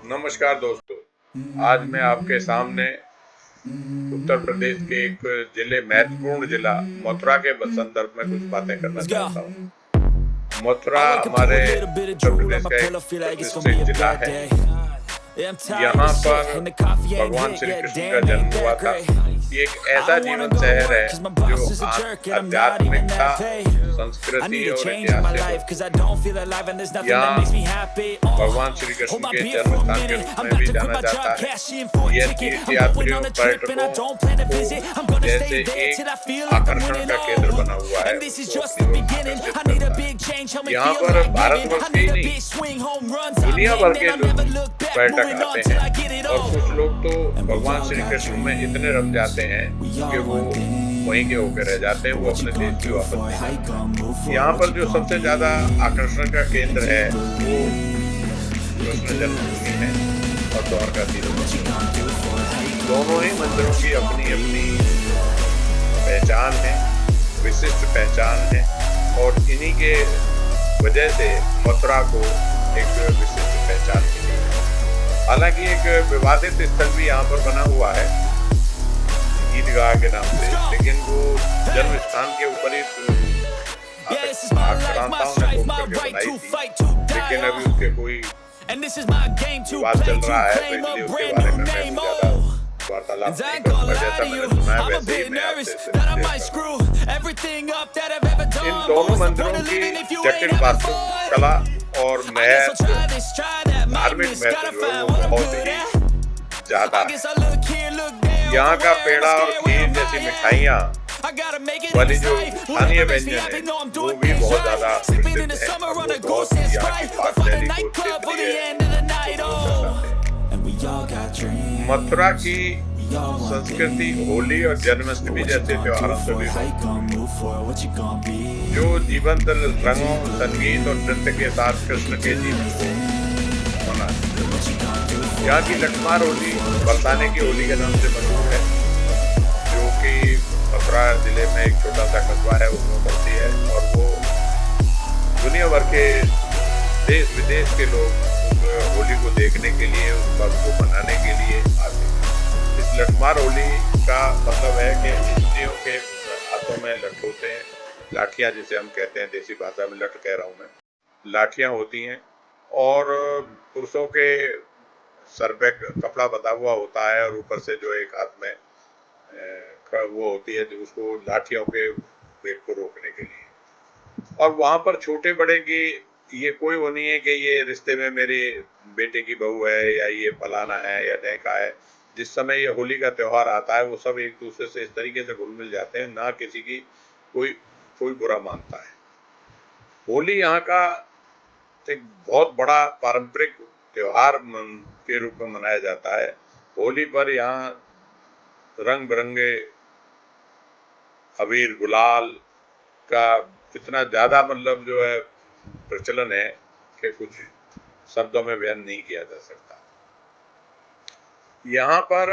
नमस्कार दोस्तों। आज मैं आपके सामने उत्तर प्रदेश के एक जिले महत्वपूर्ण जिला मथुरा के संदर्भ में कुछ बातें करना Let's go. चाहता हूँ। Mathura I wake up to a हमारे little bit of Uttar drool on Pradesh my का एक pillow, feel like it's gonna be प्रतिष्ठित a जिला bad है। day. Yeah, I'm tired यहाँ of shit, पर and the coffee ain't भगवान hit Shri yet. Krishna का Damn, जन्म ain't हुआ that था। great. ये एक I ऐसा don't wanna जीवन go to शहर work है 'cause my boss जो is a jerk and I'm not even आध्यात्मिकता, that paid. I संस्कृति need a और change in इतिहास my से life भरपूर 'cause I है। don't feel alive and there's nothing that यहाँ makes me happy. भगवान श्री कृष्ण Hold my के beer जन्म for a स्थान के minute. रूप I'm में about भी to quit जाना my जाता job, है। cash in for a यह ticket. तीर्थ I'm going यात्रियों, on a trip and I पर्यटकों don't plan to को visit. I'm gonna जैसे stay there एक till I feel like I'm आकर्षण winning. का केंद्र बना हुआ है, And this is उसको just अपनी the ओर beginning. आकर्षित I need a करता है। big change, help me यहाँ feel पर like living. I भारतवर्ष के ही need a नहीं, big swing, home runs, I'm दुनिया भर hitting के and I'll लोग never look back. पर्यटक Moving आते on till हैं I get it और all. कुछ लोग तो And we भगवान all श्री got कृष्ण में इतने रम dreams. जाते हैं We कि all वो want वहीं के होकर रह things. जाते हैं, But वो what you अपने देश gonna की do वापस for it? नहीं How you जाते। gonna move for it? यहाँ What पर you जो gonna सबसे be? ज्यादा आकर्षण का And केंद्र do है you वो believe we can Krishna do जन्मभूमि है it? और द्वारकाधीश What you मंदिर। gonna do for it? How you दोनों gonna he move for it? मंदिरों What की you अपनी gonna अपनी be? पहचान है, विशिष्ट पहचान है और इन्हीं के वजह से मथुरा को एक विशिष्ट पहचान मिली है। हालांकि एक विवादित स्थल भी यहाँ पर बना हुआ है ईदगाह के नाम से, लेकिन वो जन्म स्थान के ऊपर ही आक्रांताओं ने ठोक करके बनाई थी, लेकिन अभी उसके कोई And this is my game to विवाद play चल to रहा है, तो claim a इसलिए उसके brand बारे new में मैं name. भी ज्यादा Oh, वार्तालाप and I नहीं ain't gonna करूंगा। lie जैसा to मैंने you, सुना है I'm a वैसे ही bit मैं nervous आपसे that I शेयर might करूंगा। screw everything up that I've ever done. In But दोनों what's the मंदिरों point of की living if you जटिल ain't having वास्तुकला fun? और I guess I'll महत्व, try this, try that, might धार्मिक miss, महत्व gotta जो है find वो what I'm बहुत good ही at. ज्यादा I है। guess I look here, look there, यहाँ का overwhere, am I पेड़ा और scared, where खीर am जैसी I at? मिठाइयाँ I gotta make it in वाली this जो life, स्थानीय whatever makes me व्यंजन है happy, know I'm वो doing भी things बहुत ज्यादा right. Sipping in प्रसिद्ध the है summer और on वो a बहुत goose and ही यहाँ की Sprite, or पाक find a शैली को nightclub for the क्षेत्रीय end of the को night. लोग Oh, दर्शाते हैं। and we all got dreams. Mathura की We all want संस्कृति things. होली और But जन्माष्टमी what you जैसे gonna do त्योहारों से for भी it? How you भरपूर gonna है, move for it? What you gonna be? जो जीवंत And do रंगों, you संगीत और नृत्य के साथ कृष्ण के जीवन को मनाते हैं। यहाँ की लठमार होली बरसाने की होली के नाम से मशहूर है, जो कि मथुरा जिले में एक छोटा सा कस्बा है उसमें पड़ती है और वो दुनिया भर के देश विदेश के लोग उस होली को देखने के लिए, उस पर्व को मनाने के लिए आते हैं। इस लठमार होली का मतलब है कि स्त्रियों के हाथों में लठ होते हैं, लाठियां जिसे हम कहते हैं, देसी भाषा में लठ कह रहा हूँ मैं, लाठियां होती हैं और पुरुषों के सर पे कपड़ा बंधा हुआ होता है और ऊपर से जो एक हाथ में वो होती है जो उसको लाठियों के वेग को रोकने के लिए। और वहां पर छोटे बड़े की ये कोई वो नहीं है कि ये रिश्ते में मेरे बेटे की बहू है या ये फलाना है या ढेका है। जिस समय ये होली का त्योहार आता है वो सब एक दूसरे से इस तरीके से घुल मिल जाते हैं, ना किसी की कोई कोई बुरा मानता है। होली यहाँ का एक बहुत बड़ा पारंपरिक त्योहार के रूप में मनाया जाता है। होली पर यहाँ रंग बिरंगे अबीर गुलाल का इतना ज्यादा मतलब जो है प्रचलन है कि कुछ शब्दों में बयान नहीं किया जा सकता। यहाँ पर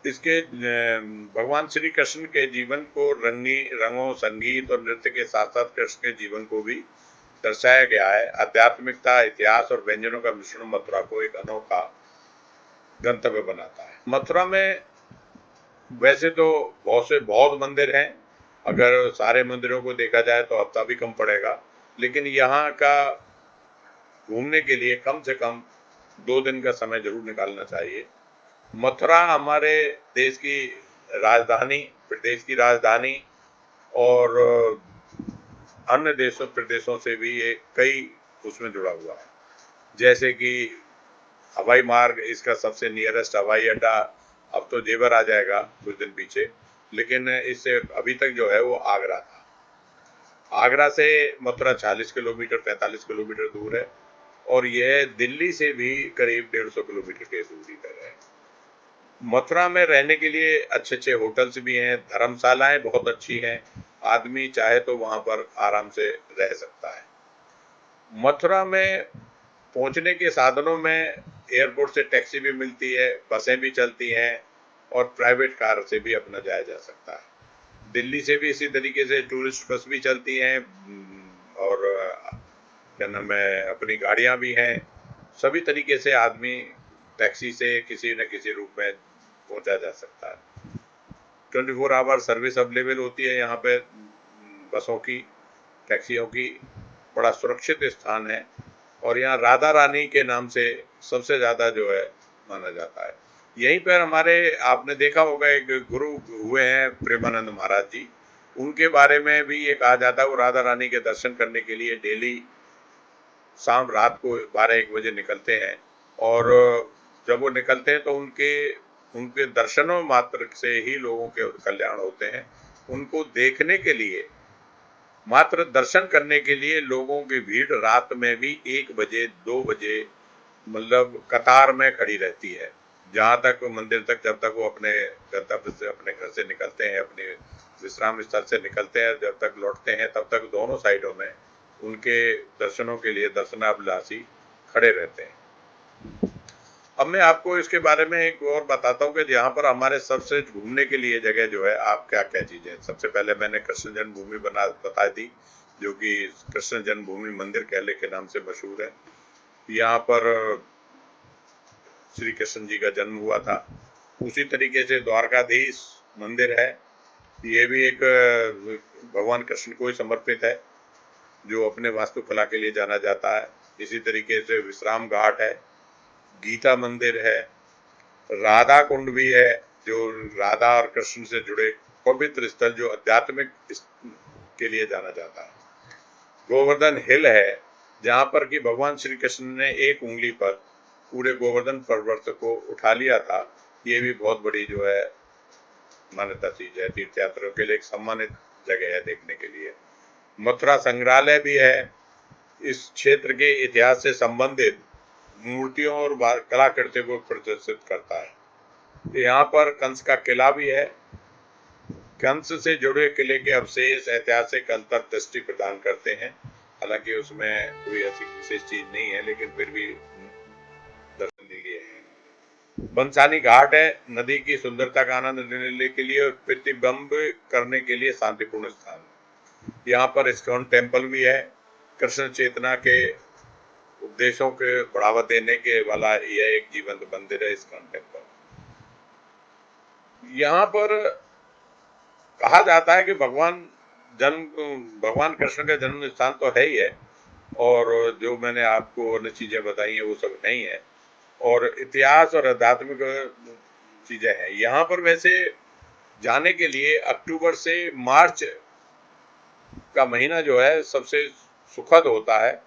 इसके भगवान श्री कृष्ण के जीवन को रंगों, संगीत और नृत्य के साथ साथ कृष्ण के जीवन को भी दर्शाया गया है। आध्यात्मिकता, इतिहास और व्यंजनों का मिश्रण मथुरा को एक अनोखा गंतव्य बनाता है। मथुरा में वैसे तो बहुत मंदिर हैं, अगर सारे मंदिरों को देखा जाए तो हफ्ता भी कम पड़ेगा, लेकिन यहाँ का घूमने के लिए कम से कम 2 दिन का समय जरूर निकालना चाहिए। मथुरा हमारे देश की राजधानी, प्रदेश की राजधानी और अन्य देशों प्रदेशों से भी ये कई उसमें जुड़ा हुआ है, जैसे कि हवाई मार्ग, इसका सबसे नियरेस्ट हवाई अड्डा अब तो जेवर आ जाएगा कुछ दिन पीछे, लेकिन इससे अभी तक जो है वो आगरा था। आगरा से मथुरा 40 किलोमीटर 45 किलोमीटर दूर है और यह दिल्ली से भी करीब 150 किलोमीटर की दूरी पर है। मथुरा में रहने के लिए अच्छे अच्छे होटल्स भी हैं, धर्मशालाएं बहुत अच्छी हैं, आदमी चाहे तो वहां पर आराम से रह सकता है। मथुरा में पहुंचने के साधनों में एयरपोर्ट से टैक्सी भी मिलती है, बसें भी चलती हैं और प्राइवेट कार से भी अपना जाया जा सकता है। दिल्ली से भी इसी तरीके से टूरिस्ट बस भी चलती हैं और क्या नाम है, अपनी गाड़ियां भी हैं। सभी तरीके से आदमी टैक्सी से किसी न किसी रूप में पहुंचा जा सकता है। 24 आवर सर्विस अवेलेबल होती है यहाँ पे बसों की, टैक्सियों की। बड़ा सुरक्षित स्थान है और यहाँ राधा रानी के नाम से सबसे ज़्यादा जो है माना जाता है। यहीं पर हमारे आपने देखा होगा एक गुरु हुए हैं प्रेमानंद महाराज जी, उनके बारे में भी ये कहा जाता है वो राधा रानी के दर्शन करने के लिए डेली शाम रात को 12-1 बजे निकलते हैं और जब वो निकलते हैं तो उनके उनके दर्शनों मात्र से ही लोगों के कल्याण होते हैं। उनको देखने के लिए, मात्र दर्शन करने के लिए लोगों की भीड़ रात में भी 1 बजे 2 बजे मतलब कतार में खड़ी रहती है, जहां तक मंदिर तक, जब तक वो अपने गंतव्य से अपने घर से निकलते हैं, अपने विश्राम स्थल से निकलते हैं, जब तक लौटते हैं तब तक दोनों साइडों में उनके दर्शनों के लिए दर्शनाभिलाषी खड़े रहते हैं। अब मैं आपको इसके बारे में एक और बताता हूँ कि यहाँ पर हमारे सबसे घूमने के लिए जगह जो है, आप क्या क्या चीजें। सबसे पहले मैंने कृष्ण जन्मभूमि बता दी, जो कि कृष्ण जन्मभूमि मंदिर कहले के नाम से मशहूर है। यहाँ पर श्री कृष्ण जी का जन्म हुआ था। उसी तरीके से द्वारकाधीश मंदिर है, ये भी एक भगवान कृष्ण को ही समर्पित है, जो अपने वास्तुकला के लिए जाना जाता है। इसी तरीके से विश्राम घाट है, गीता मंदिर है, राधा कुंड भी है, जो राधा और कृष्ण से जुड़े पवित्र स्थल जो आध्यात्मिक के लिए जाना जाता है। गोवर्धन हिल है, जहाँ पर कि भगवान श्री कृष्ण ने एक उंगली पर पूरे गोवर्धन पर्वत को उठा लिया था। ये भी बहुत बड़ी जो है मान्यता चीज है, तीर्थ यात्रियों के लिए एक सम्मानित जगह है देखने के लिए। मथुरा संग्रहालय भी है, इस क्षेत्र के इतिहास से संबंधित मूर्तियों और कलाकृतियों को प्रदर्शित करता है। यहाँ पर कंस का किला भी है। कंस से जुड़े किले के अवशेष ऐतिहासिक अंतर्दृष्टि प्रदान करते हैं, हालांकि उसमें कोई ऐसी विशेष चीज नहीं है, लेकिन फिर भी दर्शन के लिए है। बंसानी घाट है, नदी की सुंदरता का आनंद लेने के लिए और प्रतिबिंब करने के लिए शांतिपूर्ण स्थान। यहाँ पर इस्कॉन टेम्पल भी है, कृष्ण चेतना के उपदेशों के बढ़ावा देने के वाला यह एक जीवंत मंदिर है इस्कॉन टेम्पल। यहाँ पर कहा जाता है कि भगवान कृष्ण का जन्म स्थान तो है ही है, और जो मैंने आपको अन्य चीजें बताई हैं वो सब नहीं है, और इतिहास और आध्यात्मिक चीजें हैं यहाँ पर। वैसे जाने के लिए अक्टूबर से मार्च का महीना जो है सबसे सुखद होता है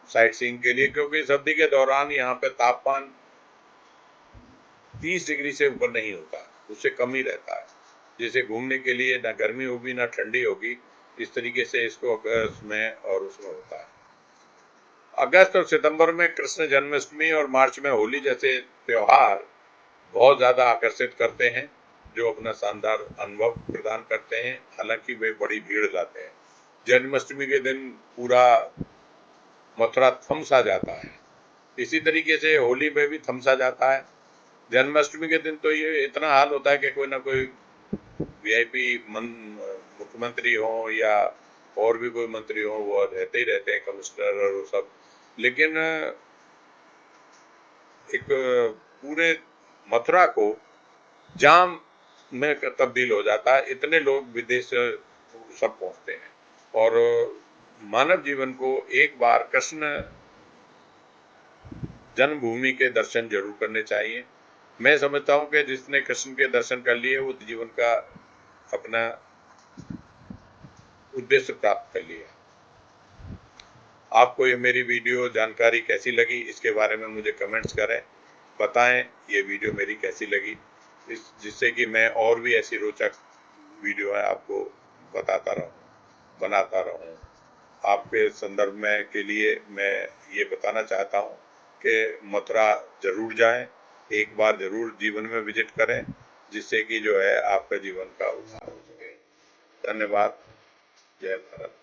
साइट सीइंग के लिए, क्योंकि सर्दी के दौरान यहाँ पे तापमान 30 डिग्री से ऊपर नहीं होता, उससे कम ही रहता है, जिसे घूमने के लिए ना गर्मी होगी ना ठंडी होगी। इस तरीके से इसको अगस्त में और उसमें होता है। अगस्त और सितंबर में कृष्ण जन्माष्टमी और मार्च में होली जैसे त्योहार बहुत ज्यादा आकर्षित करते हैं, जो अपना शानदार अनुभव प्रदान करते हैं, हालांकि वे बड़ी भीड़ लाते हैं। जन्माष्टमी के दिन पूरा मथुरा थमसा जाता है, इसी तरीके से होली में भी थमसा जाता है। जन्माष्टमी के दिन तो ये इतना हाल होता है कि कोई ना कोई वीआईपी मुख्यमंत्री हो या और भी कोई मंत्री हो, वो रहते ही रहते हैं, कमिश्नर और वो सब, लेकिन एक पूरे मथुरा को जाम में तब्दील हो जाता है। इतने लोग विदेश से सब पहुंचते हैं, और मानव जीवन को एक बार कृष्ण जन्मभूमि के दर्शन जरूर करने चाहिए। मैं समझता हूँ कि जिसने कृष्ण के दर्शन कर लिए वो जीवन का अपना उद्देश्य प्राप्त कर लिया। आपको ये मेरी वीडियो जानकारी कैसी लगी, इसके बारे में मुझे कमेंट्स करें, बताएं ये वीडियो मेरी कैसी लगी, जिससे कि मैं और भी ऐसी रोचक वीडियो है आपको बनाता रहूं। आपके संदर्भ में के लिए मैं ये बताना चाहता हूँ कि मथुरा जरूर जाएं, एक बार जरूर जीवन में विजिट करें, जिससे कि जो है आपका जीवन का उद्धार हो सके। धन्यवाद। जय भारत।